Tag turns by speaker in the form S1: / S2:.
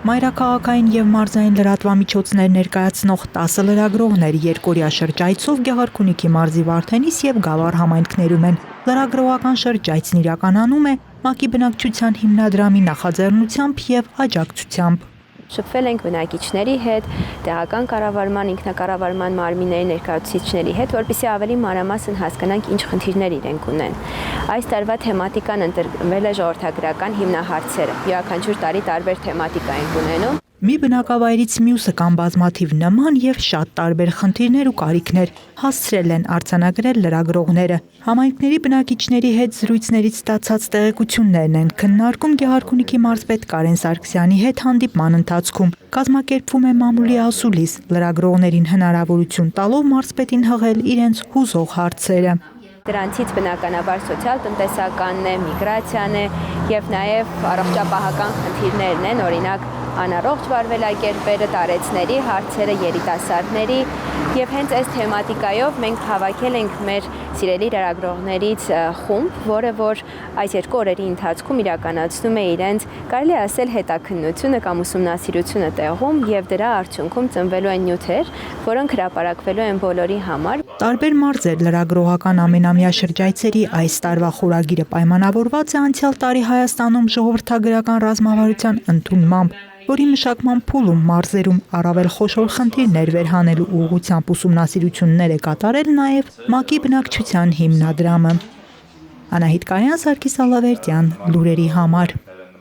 S1: Մայրաքաղաքային և մարզային լրատվամիջոցներ ներկայացնող 10 լրագրողներ երկօրյա շրջայցով Գեղարքունիքի մարզի Վարդենիս և Գավառ համայնքներում են։ Լրագրողական շրջայցն իրականանում է ՄԱԿ-ի բնակչության հիմնադրամի նախաձեռնությամբ և աջակցությամբ։
S2: Շփվել ենք բնակիչների հետ, տեղական կառավարման, ինքնակառավարման մարմինների ներկայացուցիչների հետ, որպեսզի ավելի մանրամասն հասկանանք ինչ խնդիրներ իրենք ունեն։ Այս տարվա թեմատիկան ընտրվել է ժողովրդագրական հիմնահարցերը։ Յուրաքանչյուր տարի տարբեր թեմատիկա ենք ունենում։
S1: Մի բնակավայրից մյուսը կան բազմաթիվ նման և շատ տարբեր խնդիրներ ու կարիքներ, հասցրել են արձանագրել լրագրողները։ Համայնքների բնակիչների հետ զրույցներից ստացած տեղեկություններն են քննարկում Գեղարքունիքի մարզպետ Կարեն Սարգսյանի հետ հանդիպման ընթացքում։ Կազմակերպվում է մամուլի ասուլիս, լրագրողներին հնարավորություն տալով մարզպետին հղել իրենց հուզող հարցերը։
S2: Դրանցից բնականաբար սոցիալ-տնտեսականն է, միգրացիան է և նաև առողջապահական խնդիրներն են, օրինակ անառողջ վարվելակերպերը, տարեցների հարցերը, երիտասարդների և հենց այս թեմատիկայով մենք հավաքել ենք մեր սիրելի լրագրողներից խումբ, որը որ այս 2 օրերի ընթացքում իրականացնում է իրենց, կարելի ասել, հետաքննությունը կամ ուսումնասիրությունը տեղում և դրա արդյունքում ծնվելու են նյութեր, որոնք հրապարակվելու են բոլորի համար։
S1: Տարբեր մարզեր լրագրողական ամենամյա շրջայցերի այս տարվա խորագիրը պայմանավորված է անցյալ տարի Հայաստանում ժողովրդագրական ռազմավարության ընդունմամբ, որի մշակման փուլում մարզերում առավել խոշոր խնդիրներ վերհանելու ուղղությամբ ուսումնասիրություններ է կատարել նաև ՄԱԿ-ի բնակչության հիմնադրամը։ Անահիտ Կարյան, Սարգիս Ալավերդյան, լուրերի համար։